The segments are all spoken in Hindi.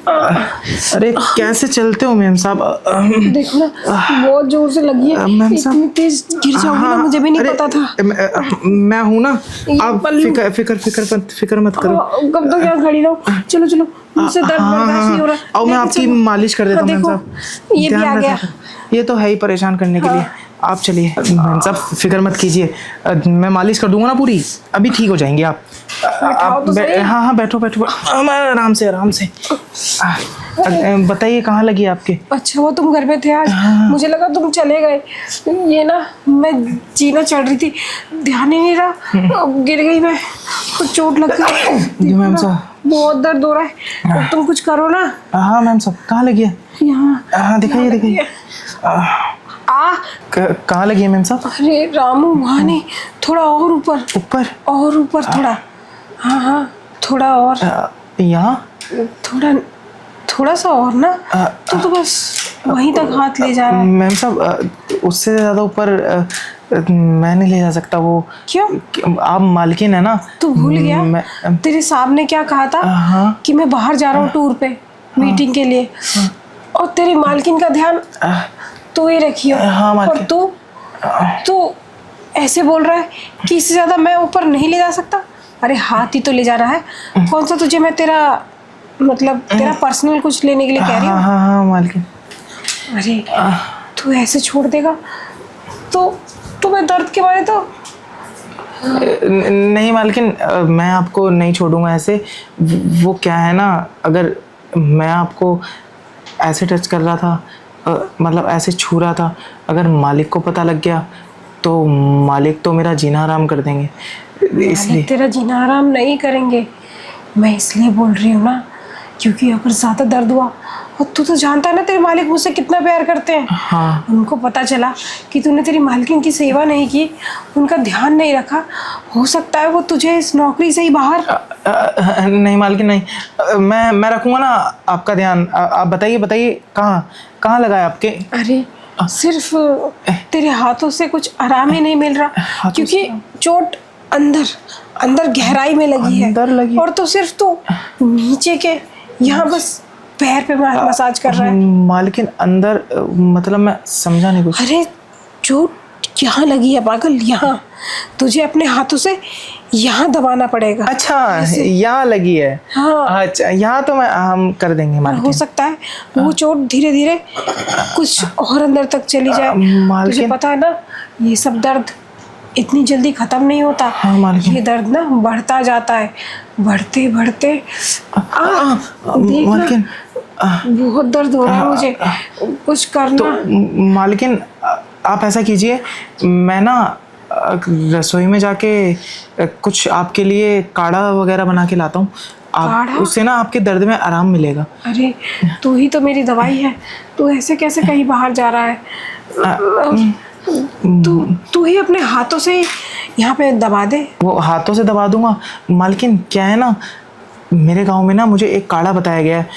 अरे कैसे चलते हो मैम साहब? देखो ना, बहुत जोर से लगी है। मैम साहब, इतनी तेज गिर जाओगी ना, मुझे भी नहीं पता था। मैं हूँ ना, आप फिक्र मत करो। कब तक यहाँ खड़ी रहो? चलो चलो, मुझसे दर्द बर्दाश्त नहीं हो रहा। और मैं आपकी मालिश कर देता हूँ मैम साहब। ये भी आ गया। ये तो है ही परेशान करने के लिए। आप चलिए मैम साहब, फिक्र मत कीजिए, मैं मालिश कर दूंगा ना पूरी, अभी ठीक हो जाएंगे आप। हाँ बैठो बैठो, आराम से आराम से। बताइए कहाँ लगी आपके? अच्छा, वो तुम घर पे थे आज? मुझे लगा तुम चले गए। ये ना, मैं जीना चढ़ रही थी, ध्यान ही नहीं रहा, गिर गई मैं, कुछ चोट लग गई। मैम साहब, बहुत दर्द हो रहा है, तुम कुछ करो ना। हाँ मैम साहब, कहाँ लगी है? यहाँ। हाँ दिखाइए। कहाँ लगी है मैम साहब? अरे रामू, वहाँ नहीं, थोड़ा और ऊपर। ऊपर थोड़ा। हाँ, थोड़ा और। यहाँ? थोड़ा सा और ना। तो बस वहीं तक हाथ ले जा रहा है। मैम साहब, उससे ज़्यादा ऊपर मैं नहीं ले जा सकता। वो क्यों? आप मालकिन है ना। तू भूल गया तेरे साहब ने क्या कहा था? कि मैं बाहर जा रहा हूँ टूर पे, मीटिंग के लिए, और तेरी मालकिन का ध्यान तू ही रखियो। और तू ऐसे बोल रहा है कि इससे ज्यादा मैं ऊपर नहीं ले जा सकता। अरे हाथ ही तो ले जा रहा है। कौन सा तुझे मैं तेरा पर्सनल कुछ लेने के लिए कह रही हूँ? हाँ मालकिन। अरे तू ऐसे छोड़ देगा तो मैं दर्द के मारे तो नहीं मालकिन, मैं आपको नहीं छोड़ूंगा ऐसे। वो क्या है ना, अगर मैं आपको ऐसे टच कर रहा था, मतलब ऐसे छू रहा था, अगर मालिक को पता लग गया तो मालिक तो मेरा जीना हराम कर देंगे। इसलिए तेरा जीना हराम नहीं करेंगे। मैं इसलिए बोल रही हूँ ना, क्योंकि अगर ज़्यादा दर्द हुआ, और तू तो जानता है ना तेरे मालिक मुझसे कितना प्यार करते हैं। हाँ। उनको पता चला कि तूने तेरी मालकिन की सेवा नहीं की, उनका ध्यान नहीं रखा, हो सकता है वो तुझे इस नौकरी से ही बाहर। नहीं मालकिन नहीं, मैं रखूँगा ना आपका ध्यान। आप बताइए कहाँ लगा है आपके? अरे सिर्फ तेरे हाथों से कुछ आराम ही नहीं मिल रहा, क्योंकि चोट अंदर गहराई में लगी है। और तो सिर्फ तू नीचे के यहाँ बस पैर पे मसाज कर रहा है। मालकिन अंदर मतलब मैं समझा नहीं कुछ। अरे चोट यहाँ लगी है पागल, यहाँ तुझे अपने हाथों से यहाँ दबाना पड़ेगा। अच्छा, यहाँ लगी है। हाँ। अच्छा, यहाँ तो हम कर देंगे मालकिन। हो सकता है वो चोट धीरे धीरे कुछ और अंदर तक चली जाए। तुझे पता है ना, ये सब दर्द इतनी जल्दी खत्म नहीं होता। हाँ, ये दर्द ना बढ़ता जाता है, बढ़ते मालकिन, बहुत दर्द हो रहा है मुझे, कुछ करना। तो मालकिन आप ऐसा कीजिए, मैं ना रसोई में जाके कुछ आपके लिए काढ़ा वगैरह बना के लाता हूँ। आप उससे ना आपके दर्द में आराम मिलेगा। अरे तू ही तो मेरी दवाई है, तू ऐसे कैसे कहीं बाहर जा रहा है? तू ही अपने हाथों से यहाँ पे दबा दे। वो हाथों से दबा दूंगा मालकिन। क्या है ना, मेरे गांव में ना मुझे एक काढ़ा बताया गया है,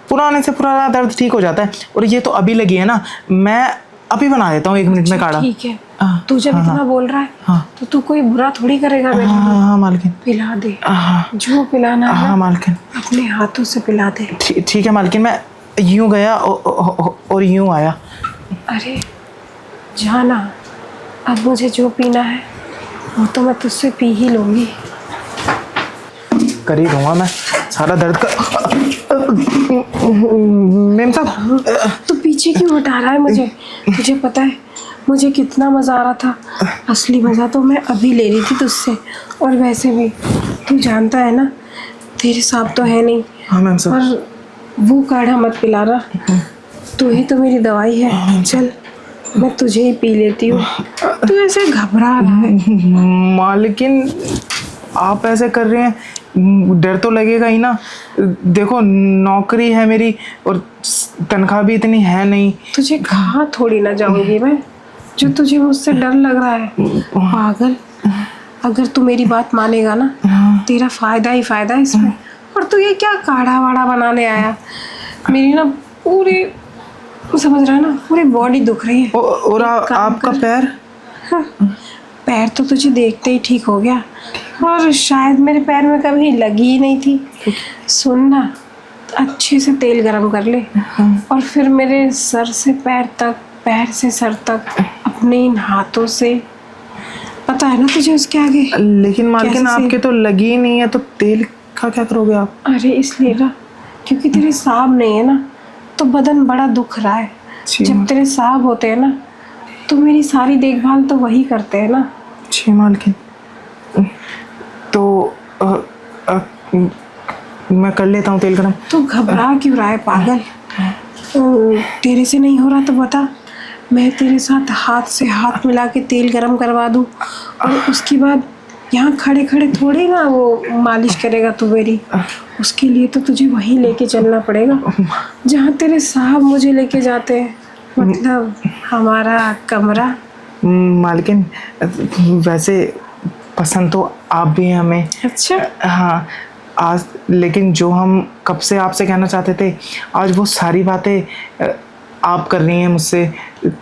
पुराने से पुराना दर्द ठीक हो जाता है। और ये तो अभी लगी है ना, मैं अभी बना देता हूँ 1 मिनट में काढ़ा। ठीक है, तू जब इतना बोल रहा है तो तू कोई बुरा थोड़ी करेगा मेरे लिए। हाँ मालकिन, पिला दे जो पिलाना है। हाँ मालकिन, अपने हाथों से पिला दे। ठीक है मालकिन, मैं यूं गया और यूं आया। अरे जाना, अब मुझे जो पीना है वो तो मैं तुझसे पी ही लूंगी। कर ही दूंगा मैं सारा दर्द का। मैम साहब, तू पीछे क्यों हटा रहा है मुझे? तुझे पता है मुझे कितना मज़ा आ रहा था। असली मज़ा तो मैं अभी ले रही थी तुझसे। और वैसे भी तू जानता है ना, तेरे साथ तो है नहीं। हाँ मैम साहब, और वो काढ़ा मत पिला रहा, तू ही तो मेरी दवाई है। चल मैं तुझे ही पी लेती हूँ। तू ऐसे घबरा रहा है। मालकिन आप ऐसे कर रहे हैं, डर तो लगेगा ही ना। देखो नौकरी है मेरी और तनख्वाह भी इतनी है नहीं। तुझे कहाँ थोड़ी ना जाऊंगी मैं, जो तुझे मुझसे डर लग रहा है। पागल, अगर तू मेरी बात मानेगा ना, तेरा फायदा ही फायदा है इसमें। और तू ये क्या काढ़ा वाढ़ा बनाने आया? मेरी ना पूरी, समझ रहा है ना, पूरी बॉडी दुख रही है। और आपका पैर? पैर तो तुझे देखते ही ठीक हो गया, और शायद मेरे पैर में कभी लगी ही नहीं थी। सुन ना, अच्छे से तेल गरम कर ले और फिर मेरे सर से पैर तक, पैर से सर तक अपने इन हाथों से, पता है ना तुझे उसके आगे। लेकिन मालकिन आपके तो लगी ही नहीं है, तो तेल का क्या करोगे आप? अरे इसलिए ना, क्योंकि तेरे साहब नहीं है ना, तो बदन बड़ा दुख रहा है। जब तेरे साहब होते हैं ना, तो मेरी सारी देखभाल तो वही करते हैं ना। जी मालकिन, तो मैं कर लेता हूँ तेल गरम। तू घबरा क्यों रहा है पागल? तेरे से नहीं हो रहा तो बता, मैं तेरे साथ हाथ से हाथ मिला के तेल गरम करवा दूँ, और उसके बाद यहाँ खड़े खड़े थोड़ी ना वो मालिश करेगा तू मेरी। उसके लिए तो तुझे वहीं लेके चलना पड़ेगा जहाँ तेरे साहब मुझे लेके जाते हैं, मतलब हमारा कमरा। मालकिन वैसे पसंद तो आप भी हैं हमें। अच्छा। हाँ आज, लेकिन जो हम कब से आपसे कहना चाहते थे, आज वो सारी बातें आप कर रही हैं मुझसे,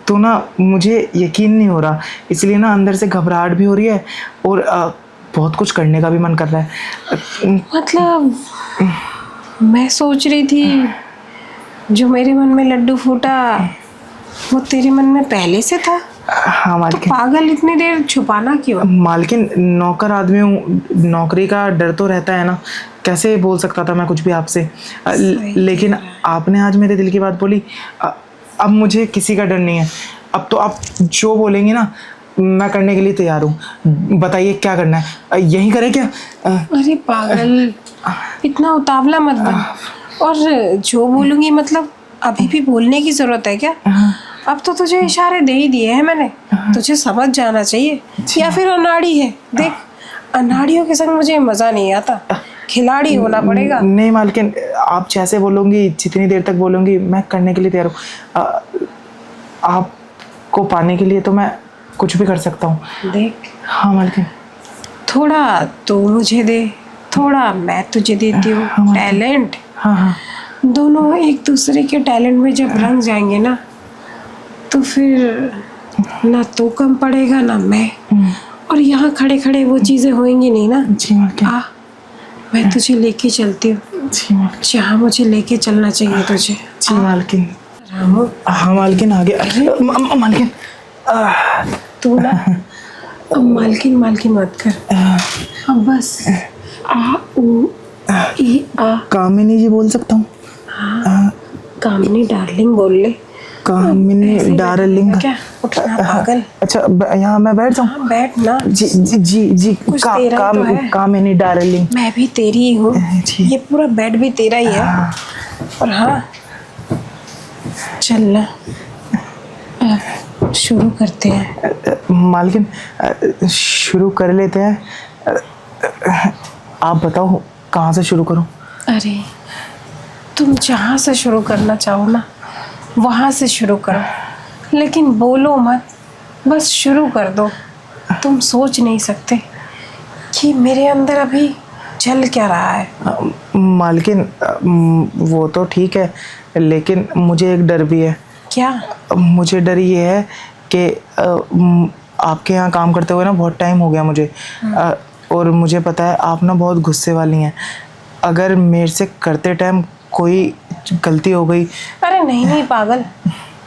तो ना मुझे यकीन नहीं हो रहा, इसलिए ना अंदर से घबराहट भी हो रही है और बहुत कुछ करने का भी मन कर रहा है। मतलब मैं सोच रही थी जो मेरे मन में लड्डू फूटा वो तेरे मन में पहले से था। हाँ मालकिन। तो पागल इतनी देर छुपाना क्यों? मालकिन नौकर आदमी हूँ, नौकरी का डर तो रहता है ना, कैसे बोल सकता था मैं कुछ भी आपसे। लेकिन आपने आज मेरे दिल की बात बोली, अब मुझे किसी का डर नहीं है। अब तो आप जो बोलेंगी ना मैं करने के लिए तैयार हूँ। बताइए क्या करना है, यही करें क्या? अरे पागल, इतना उतावला मत बन। और जो बोलूँगी मतलब अभी भी बोलने की ज़रूरत है क्या? अब तो तुझे इशारे दे ही दिए हैं मैंने, तुझे समझ जाना चाहिए। या फिर अनाड़ी है, देख अनाड़ियों के संग मुझे मज़ा नहीं आता, खिलाड़ी होना पड़ेगा। नहीं मालकिन, आप जैसे बोलोगी, जितनी देर तक बोलोगी मैं करने के लिए तैयार हूँ। आपको पाने के लिए तो मैं कुछ भी कर सकता हूँ। देख। हाँ मालकिन। थोड़ा तू मुझे दे, थोड़ा मैं तुझे देती हूँ। हाँ, टैलेंट। हाँ हाँ। दोनों एक दूसरे के टैलेंट में जब रंग जाएंगे ना, तो फिर ना तू कम पड़ेगा ना मैं, और यहाँ खड़े खड़े वो चीज़ें होंगी नहीं ना। जी मालकिन। मैं तुझे लेके चलती हूँ जी मालकिन। जहाँ मुझे लेके चलना चाहिए तुझे। जी मालकिन। रामू। हाँ मालकिन आगे। मालकिन तू ना अब मालकिन मालकिन मत कर, अब बस आ ऊ ई आ। कामिनी जी बोल सकता हूँ? हाँ कामिनी डार्लिंग बोल ले। कामिनी डार्लिंग। क्या उठना पागल? अच्छा यहाँ मैं बैठ जाऊँ? हाँ बैठ ना। जी जी जी जी। कुछ तेरा तो है। कामिनी डार्लिंग। मैं भी तेरी ही हूँ, ये पूरा बेड भी तेरा ही है। और हाँ चल ना, शुरू करते हैं। मालकिन शुरू कर लेते हैं। आप बताओ कहाँ से शुरू करूँ? अरे तुम जहाँ से शुरू करना चाहो ना वहाँ से शुरू करो, लेकिन बोलो मत, बस शुरू कर दो। तुम सोच नहीं सकते कि मेरे अंदर अभी चल क्या रहा है। मालकिन वो तो ठीक है, लेकिन मुझे एक डर भी है। क्या? मुझे डर ये है कि आपके यहाँ काम करते हुए ना बहुत टाइम हो गया मुझे, और मुझे पता है आप ना बहुत गुस्से वाली हैं। अगर मेरे से करते टाइम कोई गलती हो गई। अरे नहीं नहीं पागल,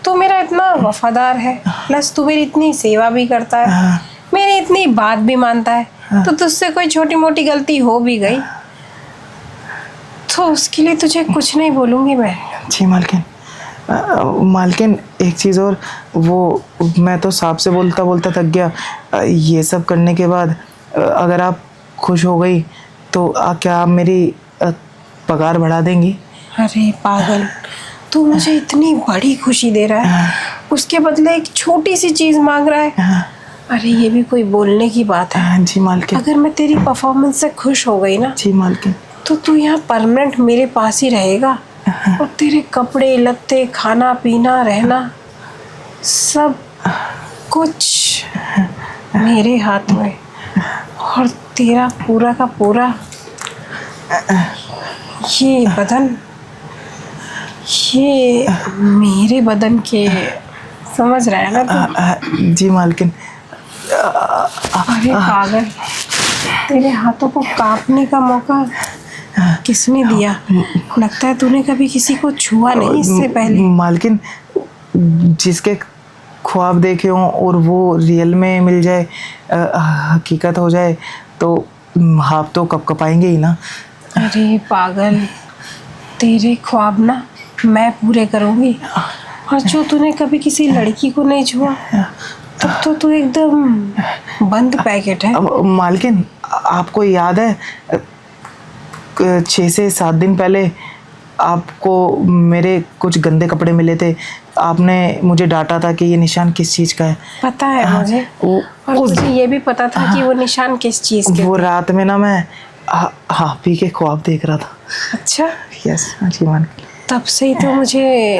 तू मेरा इतना वफादार है, प्लस तू मेरी इतनी सेवा भी करता है, मेरी इतनी बात भी मानता है, तो तुझसे कोई छोटी मोटी गलती हो भी गई तो उसके लिए तुझे कुछ नहीं बोलूँगी मैं। जी मालकिन। मालकिन एक चीज़ और, वो मैं तो सांप से बोलता बोलता थक गया। ये सब करने के बाद अगर आप खुश हो गई तो क्या आप मेरी पगार बढ़ा देंगी? अरे पागल, तू मुझे इतनी बड़ी खुशी दे रहा है, उसके बदले एक छोटी सी चीज़ मांग रहा है। अरे ये भी कोई बोलने की बात है? जी मालकिन। अगर मैं तेरी परफॉर्मेंस से खुश हो गई ना, जी मालकिन, तो तू यहाँ परमानेंट मेरे पास ही रहेगा, और तेरे कपड़े लत्ते, खाना पीना, रहना, सब कुछ मेरे हाथ में, और तेरा पूरा का पूरा ये बदन, ये मेरे बदन के, समझ रहा है ना तू? जी मालकिन। अरे पागल, तेरे हाथों को कांपने का मौका किसने दिया? लगता है तूने कभी किसी को छुआ नहीं इससे पहले। मालकिन, जिसके ख्वाब देखे हों और वो रियल में मिल जाए, हकीकत हो जाए, तो आप तो कपकपाएंगे ही ना। अरे पागल, तेरे ख्वाब ना मैं पूरे करूँगी। और जो तूने कभी किसी लड़की को नहीं छुआ, तब तो तू एकदम बंद पैकेट है। मालकिन, आपको याद है 6 से 7 दिन पहले आपको मेरे कुछ गंदे कपड़े मिले थे। आपने मुझे डांटा था कि ये निशान किस चीज़ का है। पता है मुझे। और मुझे ये भी पता था कि वो निशान किस चीज़ के वो थे। रात में ना मैं आप ही के ख्वाब देख रहा था। अच्छा, यस जी मालकिन। तब से ही तो मुझे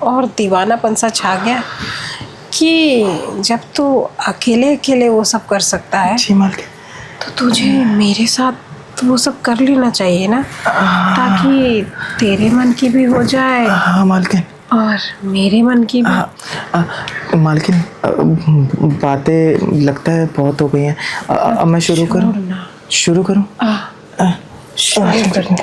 और दीवानापन सा छा गया कि जब तू अकेले अकेले वो सब कर सकता है, जी मालकिन, तो तुझे मेरे साथ वो सब कर लेना चाहिए ना, ताकि तेरे मन की भी हो जाए हाँ मालकिन, और मेरे मन की भी। मालकिन, बातें लगता है बहुत हो गई हैं। अब मैं शुरू करूँ? छोड़ ना। शुरू करूँ? शुरू करते